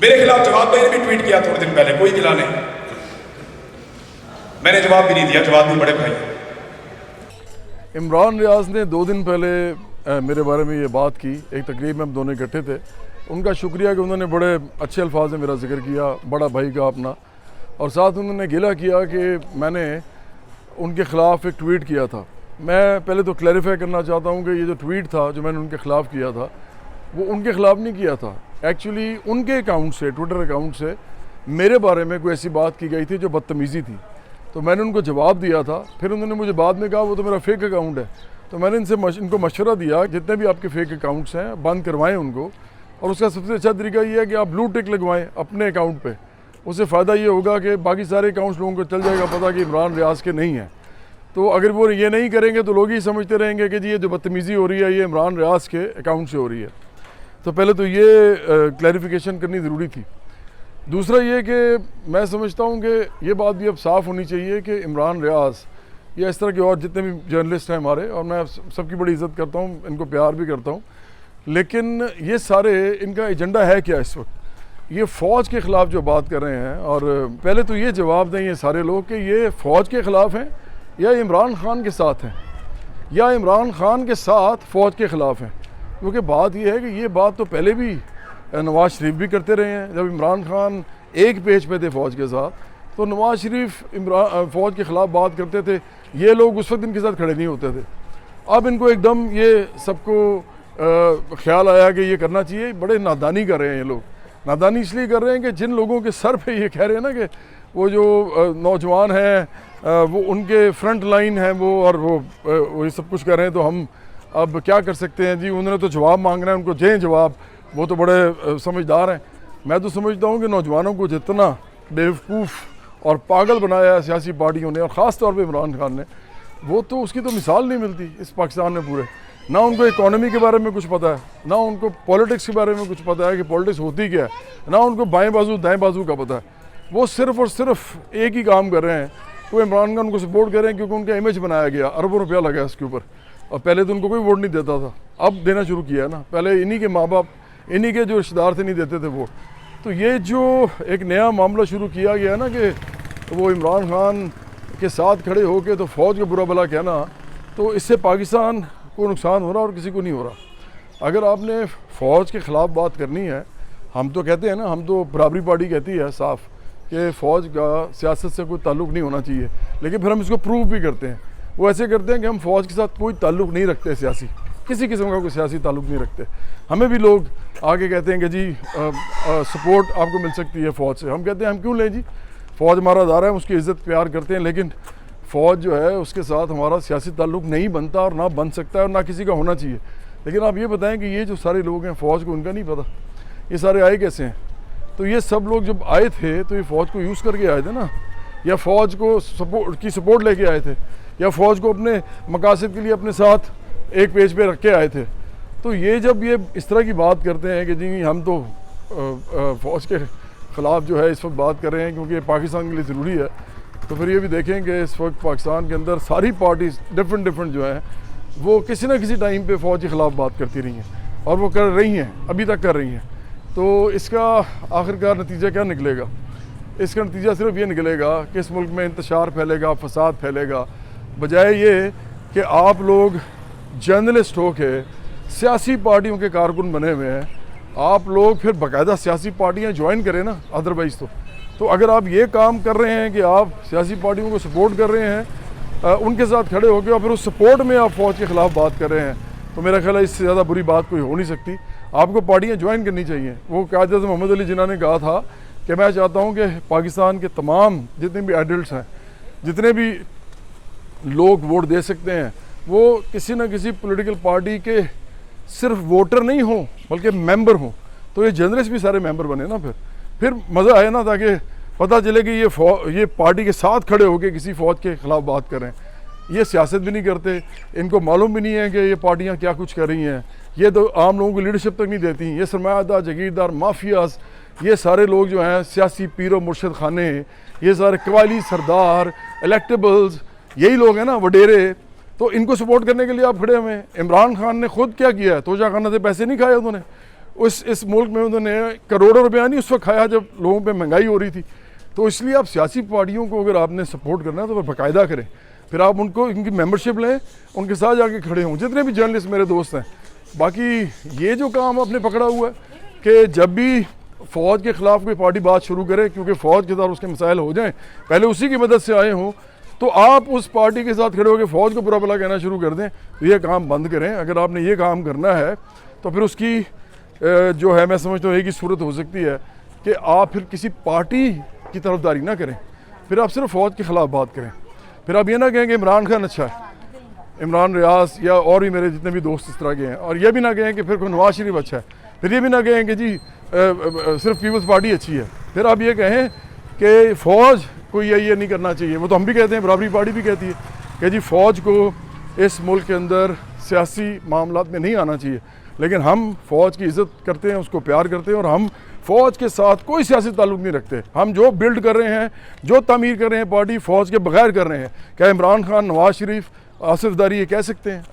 मेरे खिलाफ जवाब मैंने भी ट्वीट किया थोड़े दिन पहले, कोई गिला नहीं, मैंने जवाब भी नहीं दिया, जवाब नहीं बड़े भाई। इमरान रियाज ने 2 दिन पहले मेरे बारे में ये बात की, एक तकरीब में हम दोनों इकट्ठे थे। उनका शुक्रिया कि उन्होंने बड़े अच्छे अल्फाज में मेरा जिक्र किया, बड़ा भाई का अपना, और साथ उन्होंने गिला किया कि मैंने उनके ख़िलाफ़ एक ट्वीट किया था। मैं पहले तो क्लैरिफाई करना चाहता हूँ कि ये जो ट्वीट था जो मैंने उनके ख़िलाफ़ किया था वो उनके ख़िलाफ़ नहीं किया था। एक्चुअली उनके अकाउंट से, ट्विटर अकाउंट से मेरे बारे में कोई ऐसी बात की गई थी जो बदतमीज़ी थी, तो मैंने उनको जवाब दिया था। फिर उन्होंने मुझे बाद में कहा वो तो मेरा फ़ेक अकाउंट है, तो मैंने इनको मशवरा दिया जितने भी आपके फ़ेक अकाउंट्स हैं बंद करवाएं उनको, और उसका सबसे अच्छा तरीका ये है कि आप ब्लू टिक लगवाएं अपने अकाउंट पे। उससे फ़ायदा ये होगा कि बाकी सारे अकाउंट्स लोगों को चल जाएगा पता कि इमरान रियाज के नहीं हैं। तो अगर वो ये नहीं करेंगे तो लोग ही समझते रहेंगे कि जी ये जो बदतमीज़ी हो रही है ये इमरान रियाज के अकाउंट से हो रही है। तो पहले तो ये क्लैरिफिकेशन करनी ज़रूरी थी। दूसरा ये कि मैं समझता हूँ कि ये बात भी अब साफ़ होनी चाहिए कि इमरान रियाज या इस तरह के और जितने भी जर्नलिस्ट हैं हमारे, और मैं सबकी बड़ी इज़्ज़त करता हूँ, इनको प्यार भी करता हूँ, लेकिन ये सारे इनका एजेंडा है क्या इस वक्त? ये फ़ौज के ख़िलाफ़ जो बात कर रहे हैं, और पहले तो ये जवाब दें ये सारे लोग कि ये फ़ौज के ख़िलाफ़ हैं या इमरान ख़ान के साथ हैं, या इमरान ख़ान के साथ फ़ौज के ख़िलाफ़ हैं। क्योंकि बात ये है कि ये बात तो पहले भी नवाज़ शरीफ भी करते रहे हैं। जब इमरान ख़ान एक पेज पे थे फ़ौज के साथ, तो नवाज़ शरीफ फ़ौज के ख़िलाफ़ बात करते थे, ये लोग उस वक्त इनके साथ खड़े नहीं होते थे। अब इनको एकदम ये सबको ख्याल आया कि ये करना चाहिए। बड़े नादानी कर रहे हैं ये लोग। नादानी इसलिए कर रहे हैं कि जिन लोगों के सर पे ये कह रहे हैं ना कि वो जो नौजवान हैं वो उनके फ्रंट लाइन है वो, और वो ये सब कुछ कर रहे हैं, तो हम अब क्या कर सकते हैं जी? उन्होंने तो जवाब मांगना है, उनको दें जवाब, वो तो बड़े समझदार हैं। मैं तो समझता हूँ कि नौजवानों को जितना बेवकूफ़ और पागल बनाया है सियासी पार्टियों ने, और ख़ास तौर पे इमरान खान ने, वो तो उसकी तो मिसाल नहीं मिलती इस पाकिस्तान में पूरे। ना उनको इकोनॉमी के बारे में कुछ पता है, ना उनको पॉलिटिक्स के बारे में कुछ पता है कि पॉलिटिक्स होती क्या है, ना उनको बाएं बाजू दाएं बाजू का पता है। वो सिर्फ़ और सिर्फ एक ही काम कर रहे हैं, वो इमरान खान को सपोर्ट कर रहे हैं क्योंकि उनका इमेज बनाया गया, अरबों रुपया लगा इसके ऊपर। और पहले तो उनको कोई वोट नहीं देता था, अब देना शुरू किया है ना। पहले इन्हीं के माँ बाप, इन्हीं के जो रिश्तेदार थे नहीं देते थे वोट। तो ये जो एक नया मामला शुरू किया गया है ना कि वो इमरान खान के साथ खड़े होकर तो फ़ौज का बुरा भला कहना, तो इससे पाकिस्तान को नुकसान हो रहा और किसी को नहीं हो रहा। अगर आपने फ़ौज के ख़िलाफ़ बात करनी है, हम तो कहते हैं ना, हम तो बराबरी पार्टी कहती है साफ़ कि फ़ौज का सियासत से कोई ताल्लुक़ नहीं होना चाहिए, लेकिन फिर हम इसको प्रूव भी करते हैं। वो ऐसे करते हैं कि हम फ़ौज के साथ कोई ताल्लुक़ नहीं रखते, सियासी किसी किस्म का कोई सियासी ताल्लुक़ नहीं रखते। हमें भी लोग आगे कहते हैं कि जी सपोर्ट आपको मिल सकती है फ़ौज से। हम कहते हैं हम क्यों लें जी, फ़ौज हमारा अदारा है, उसकी इज़्ज़त प्यार करते हैं, लेकिन फ़ौज जो है उसके साथ हमारा सियासी ताल्लुक़ नहीं बनता और ना बन सकता है और ना किसी का होना चाहिए। लेकिन आप ये बताएं कि ये जो सारे लोग हैं फ़ौज को उनका नहीं पता, ये सारे आए कैसे हैं? तो ये सब लोग जब आए थे तो ये फ़ौज को यूज़ करके आए थे ना, या फ़ौज को सपोर्ट लेके आए थे, या फ़ौज को अपने मकासद के लिए अपने साथ एक पेज पे रख के आए थे। तो ये जब ये इस तरह की बात करते हैं कि जी हम तो फ़ौज के ख़िलाफ़ जो है इस वक्त बात कर रहे हैं क्योंकि पाकिस्तान के लिए ज़रूरी है, तो फिर ये भी देखें कि इस वक्त पाकिस्तान के अंदर सारी पार्टीज़ डिफरेंट जो हैं वो किसी न किसी टाइम पे फ़ौज के ख़िलाफ़ बात करती रही हैं, और वो कर रही हैं, अभी तक कर रही हैं। तो इसका आखिरकार नतीजा क्या निकलेगा? इसका नतीजा सिर्फ ये निकलेगा कि इस मुल्क में इंतशार फैलेगा, फसाद फैलेगा, बजाय ये कि आप लोग जर्नलिस्ट हो के सियासी पार्टियों के कारकुन बने हुए हैं, आप लोग फिर बाकायदा सियासी पार्टियां ज्वाइन करें ना। अदरवाइज़ तो अगर आप ये काम कर रहे हैं कि आप सियासी पार्टियों को सपोर्ट कर रहे हैं, उनके साथ खड़े होकर और फिर उस सपोर्ट में आप फ़ौज के ख़िलाफ़ बात कर रहे हैं, तो मेरा ख्याल है इससे ज़्यादा बुरी बात कोई हो नहीं सकती। आपको पार्टियाँ ज्वाइन करनी चाहिए। वो कायद मोहम्मद अली जिन्ना ने कहा था कि मैं चाहता हूँ कि पाकिस्तान के तमाम जितने भी एडल्ट हैं, जितने भी लोग वोट दे सकते हैं, वो किसी न किसी पॉलिटिकल पार्टी के सिर्फ वोटर नहीं हों बल्कि मेंबर हों। तो ये जर्नलिस्ट भी सारे मेंबर बने ना, फिर मज़ा आए ना, ताकि पता चले कि ये पार्टी के साथ खड़े होकर किसी फ़ौज के ख़िलाफ़ बात कर रहे हैं। ये सियासत भी नहीं करते, इनको मालूम भी नहीं है कि ये पार्टियाँ क्या कुछ कर रही हैं, ये तो आम लोगों को लीडरशिप तक नहीं देती। ये सरमायादार, जागीरदार, माफियाज, ये सारे लोग जो हैं सियासी पीरो मुर्शद खाने, ये सारे कवाली सरदार, इलेक्टेबल्स, यही लोग हैं ना, वडेरे। तो इनको सपोर्ट करने के लिए आप खड़े हुए हैं। इमरान खान ने खुद क्या किया है? तोशा खाना से पैसे नहीं खाए उन्होंने, इस मुल्क में उन्होंने करोड़ों रुपया नहीं उस वक्त खाया जब लोगों पे महंगाई हो रही थी। तो इसलिए आप सियासी पार्टियों को अगर आपने सपोर्ट करना है तो फिर बाकायदा करें, फिर आप उनको इनकी मेंबरशिप लें, उनके साथ जाके खड़े हों, जितने भी जर्नलिस्ट मेरे दोस्त हैं। बाकी ये जो काम आपने पकड़ा हुआ है कि जब भी फ़ौज के ख़िलाफ़ कोई पार्टी बात शुरू करे, क्योंकि फ़ौज के साथ उसके मसाइल हो जाएं, पहले उसी की मदद से आए हों, तो आप उस पार्टी के साथ खड़े होकर फ़ौज को बुरा भला कहना शुरू कर दें, तो ये काम बंद करें। अगर आपने ये काम करना है तो फिर उसकी जो है मैं समझता हूँ एक ही सूरत हो सकती है कि आप फिर किसी पार्टी की तरफदारी ना करें, फिर आप सिर्फ फ़ौज के ख़िलाफ़ बात करें। फिर आप ये ना कहें कि इमरान खान अच्छा है, इमरान रियाज या और भी मेरे जितने भी दोस्त इस तरह के हैं, और ये भी ना कहें कि फिर कोई नवाज शरीफ अच्छा है, फिर ये भी ना कहें कि जी सिर्फ पीपल्स पार्टी अच्छी है। फिर आप ये कहें कि फ़ौज को ये नहीं करना चाहिए। वो तो हम भी कहते हैं, बराबरी पार्टी भी कहती है कि जी फ़ौज को इस मुल्क के अंदर सियासी मामलात में नहीं आना चाहिए, लेकिन हम फ़ौज की इज़्ज़त करते हैं, उसको प्यार करते हैं, और हम फ़ौज के साथ कोई सियासी ताल्लुक़ नहीं रखते। हम जो बिल्ड कर रहे हैं, जो तमीर कर रहे हैं पार्टी, फ़ौज के बगैर कर रहे हैं। क्या इमरान खान, नवाज शरीफ, आसिफ ज़रदारी ये कह सकते हैं?